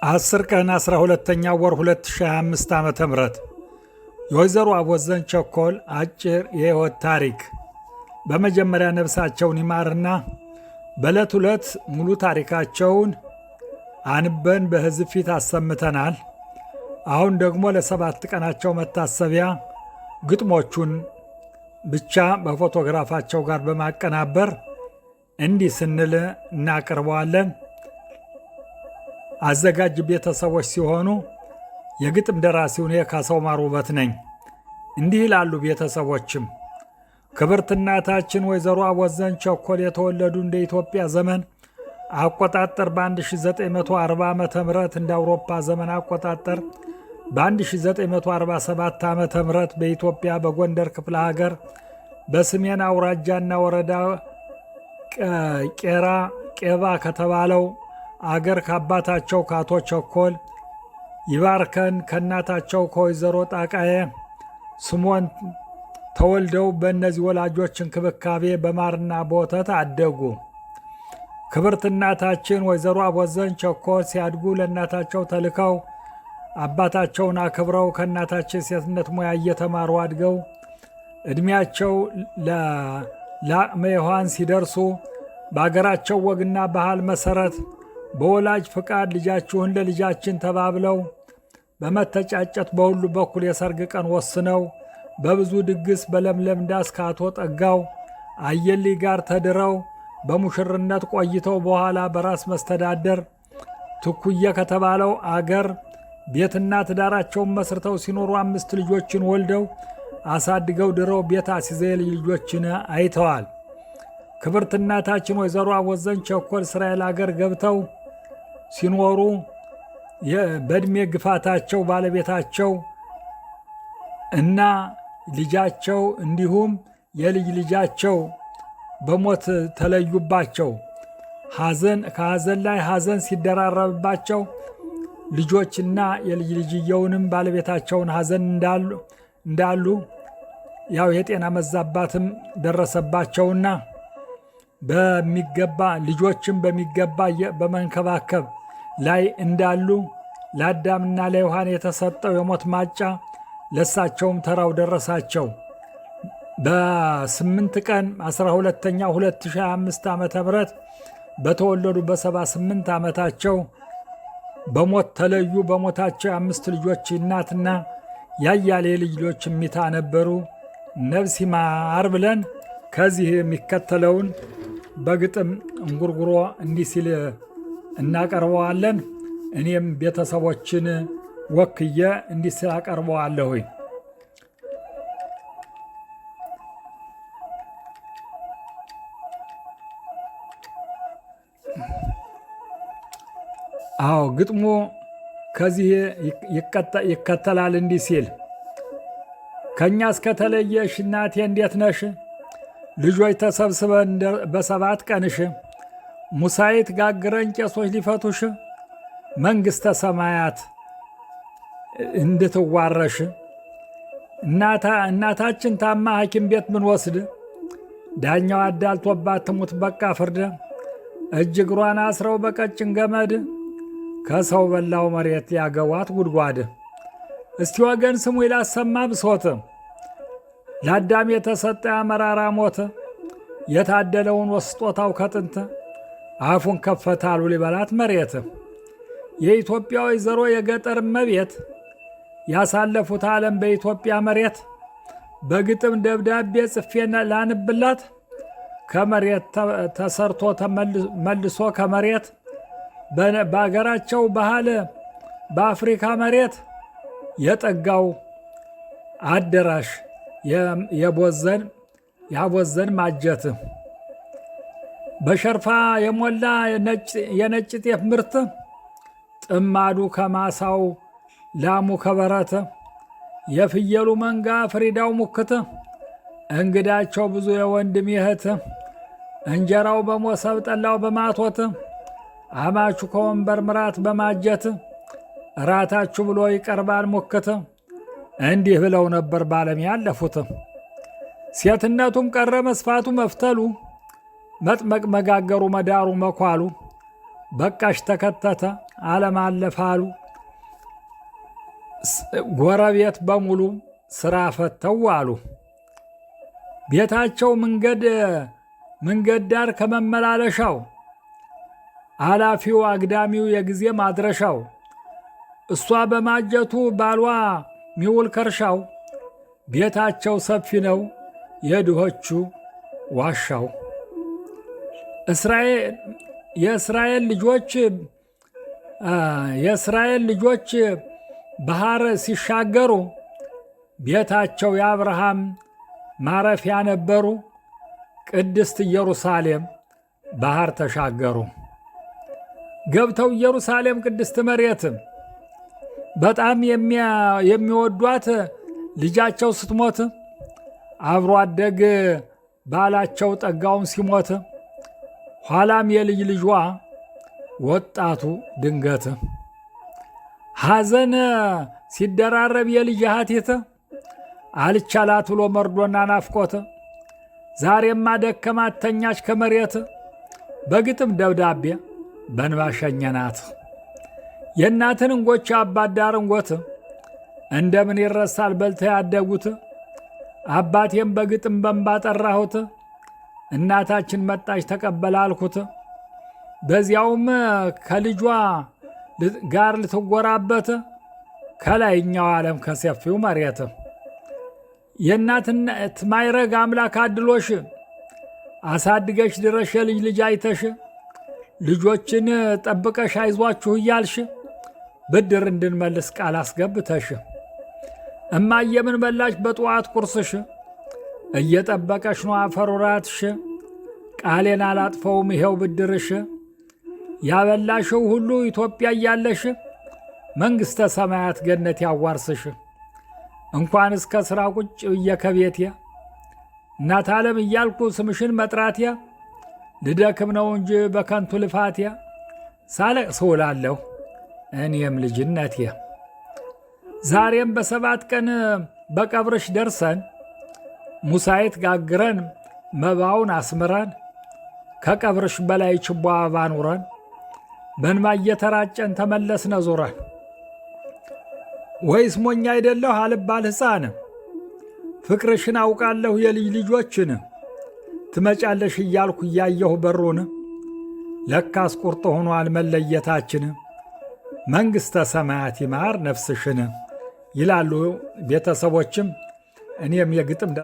10 ቀን 12ኛ ወር 2025 ዓ.ም የወይዘሮ አቦዘን ቸኮል አጭር የሕይወት ታሪክ። በመጀመሪያ ነፍሳቸውን ይማርና በዕለት ሁለት ሙሉ ታሪካቸውን አንበን በሕዝብ ፊት አሰምተናል። አሁን ደግሞ ለ7 ቀናቸው መታሰቢያ ግጥሞቹን ብቻ በፎቶግራፋቸው ጋር በማቀናበር እንዲህ ስንል እናቀርበዋለን። አዘጋጅ ቤተሰቦች ሲሆኑ የግጥም ደራሲው እኔ ካሳው ማሩ ውበት ነኝ። እንዲህ ይላሉ ቤተሰቦችም። ክብርት እናታችን ወይዘሮ አቦዘን ቸኮል የተወለዱ እንደ ኢትዮጵያ ዘመን አቆጣጠር በ1940 ዓ.ም እንደ አውሮፓ ዘመን አቆጣጠር በ1947 ዓ.ም በኢትዮጵያ በጎንደር ክፍለ ሀገር በሰሜን አውራጃና ወረዳ ቄባ ከተባለው አገር ከአባታቸው ከአቶ ቸኮል ይባርከን ከእናታቸው ከወይዘሮ ጣቃዬ ስሞን ተወልደው በእነዚህ ወላጆች እንክብካቤ በማርና በወተት አደጉ። ክብርት እናታችን ወይዘሮ አቦዘን ቸኮል ሲያድጉ ለእናታቸው ተልከው አባታቸውን አክብረው ከእናታችን ሴትነት ሙያ እየተማሩ አድገው ዕድሜያቸው ለአቅመ ሔዋን ሲደርሱ በአገራቸው ወግና ባህል መሠረት በወላጅ ፍቃድ ልጃችሁን ለልጃችን ተባብለው በመተጫጨት በሁሉ በኩል የሰርግ ቀን ወስነው በብዙ ድግስ በለምለም ዳስ ከአቶ ጠጋው አየልይ ጋር ተድረው በሙሽርነት ቆይተው በኋላ በራስ መስተዳደር ትኩየ ከተባለው አገር ቤትና ትዳራቸውን መስርተው ሲኖሩ 5 ልጆችን ወልደው አሳድገው ድረው ቤት አስይዘው ልጆችን አይተዋል። ክብርት እናታችን ወይዘሮ አቦዘን ቸኮል እስራኤል አገር ገብተው ሲኖሩ በዕድሜ ግፋታቸው ባለቤታቸው እና ልጃቸው እንዲሁም የልጅ ልጃቸው በሞት ተለዩባቸው። ከሐዘን ላይ ሐዘን ሲደራረብባቸው ልጆችና የልጅ ልጅየውንም ባለቤታቸውን ሐዘን እንዳሉ ያው የጤና መዛባትም ደረሰባቸውና በሚገባ ልጆችም በሚገባ በመንከባከብ ላይ እንዳሉ ለአዳምና ለዮሐን የተሰጠው የሞት ማጫ ለሳቸውም ተራው ደረሳቸው። በ8 ቀን 12ኛ 2025 ዓ.ም በተወለዱ በ78 ዓመታቸው በሞት ተለዩ። በሞታቸው የ5 ልጆች እናትና ያያሌ ልጆች እሚታ ነበሩ። ነፍስ ይማር ብለን ከዚህ የሚከተለውን በግጥም እንጉርጉሮ እንዲህ ሲል እናቀርበዋለን። እኔም ቤተሰቦችን ወክዬ እንዲህ ሲል አቀርበዋለሁ። አዎ ግጥሙ ከዚህ ይከተላል እንዲህ ሲል። ከእኛ እስከተለየሽ እናቴ እንዴት ነሽ? ልጆች ተሰብስበን በ7 ቀንሽ ሙሳይት ጋግረን ቄሶች ሊፈቱሽ መንግሥተ ሰማያት እንድትዋረሽ እናታችን ታማ ሐኪም ቤት ብንወስድ ዳኛው አዳልቶባት ትሙት በቃ ፍርድ እጅ እግሯን አስረው በቀጭን ገመድ ከሰው በላው መሬት ያገዋት ጉድጓድ። እስቲ ወገን ስሙ ይላሰማ ብሶት ለአዳም የተሰጠ መራራ ሞት የታደለውን ወስጦታው ከጥንት አፉን ከፈታሉ ሊበላት መሬት። የኢትዮጵያ ወይዘሮ የገጠር እመቤት ያሳለፉት ዓለም በኢትዮጵያ መሬት በግጥም ደብዳቤ ጽፌና ላንብላት ከመሬት ተሰርቶ መልሶ ከመሬት በአገራቸው ባህል በአፍሪካ መሬት የጠጋው አዳራሽ የአቦዘን ማጀት በሸርፋ የሞላ የነጭ ጤፍ ምርት ጥማዱ ከማሳው ላሙ ከበረት የፍየሉ መንጋ ፍሪዳው ሙክት እንግዳቸው ብዙ የወንድም ይህት እንጀራው በሞሰብ ጠላው በማቶት አማቹ ከወንበር ምራት በማጀት እራታችሁ ብሎ ይቀርባል ሙክት። እንዲህ ብለው ነበር ባለም ያለፉት። ሴትነቱም ቀረ መስፋቱ መፍተሉ መጥመቅ መጋገሩ መዳሩ መኳሉ በቃሽ ተከተተ ዓለም አለፋሉ። ጎረቤት በሙሉ ስራ ፈተው አሉ። ቤታቸው መንገድ ዳር ከመመላለሻው አላፊው አግዳሚው የጊዜ ማድረሻው እሷ በማጀቱ ባሏ ሚውል ከርሻው ቤታቸው ሰፊ ነው የድሆቹ ዋሻው። የእስራኤል ልጆች ባህር ሲሻገሩ ቤታቸው የአብርሃም ማረፊያ ነበሩ። ቅድስት ኢየሩሳሌም ባህር ተሻገሩ። ገብተው ኢየሩሳሌም ቅድስት መሬት በጣም የሚወዷት ልጃቸው ስትሞት አብሮ አደግ ባላቸው ጠጋውን ሲሞት ኋላም የልጅ ልጇ ወጣቱ ድንገት ሐዘን ሲደራረብ የልጅ ሀቲት አልቻላት ብሎ መርዶና ናፍቆት ዛሬማ ደከማት ተኛች ከመሬት በግጥም ደብዳቤ በእንባ ሸኘናት። የእናትን እንጎቻ አባት ዳር እንጎት እንደምን ይረሳል በልተው ያደጉት አባቴም በግጥም በእንባ ጠራሁት እናታችን መጣች ተቀበል አልኩት። በዚያውም ከልጇ ጋር ልትጎራበት ከላይኛው ዓለም ከሰፊው መሬት የእናትነት ማይረግ አምላክ አድሎሽ አሳድገሽ ድረሽ የልጅ ልጅ አይተሽ ልጆችን ጠብቀሽ አይዟችሁ እያልሽ ብድር እንድንመልስ ቃል አስገብተሽ እማዬ ምን በላሽ በጠዋት ቁርስሽ እየጠበቀሽ ነው አፈር ወራትሽ ቃሌን አላጥፈውም ይሄው ብድርሽ ያበላሽው ሁሉ ኢትዮጵያ እያለሽ መንግሥተ ሰማያት ገነት ያዋርስሽ እንኳን እስከ ሥራ ቁጭ ብዬ ከቤቴ እናት ዓለም እያልኩ ስምሽን መጥራቴ ልደክም ነው እንጂ በከንቱ ልፋቴ ሳለቅስ እውላለሁ እኔም ልጅነቴ። ዛሬም በሰባት ቀን በቀብርሽ ደርሰን ሙሳይት ጋግረን መባውን አስምረን ከቀብርሽ በላይ ችቦ አበባ ኑረን በእንባ እየተራጨን ተመለስነ ዞረን። ወይስ ሞኝ አይደለሁ አልባል ሕፃን ፍቅርሽን አውቃለሁ የልጅ ልጆችን ትመጫለሽ እያልኩ እያየሁ በሩን ለካስ ቁርጥ ሆኗል መለየታችን መንግሥተ ሰማያት ይማር ነፍስሽን ይላሉ ቤተሰቦችም እኔም የግጥም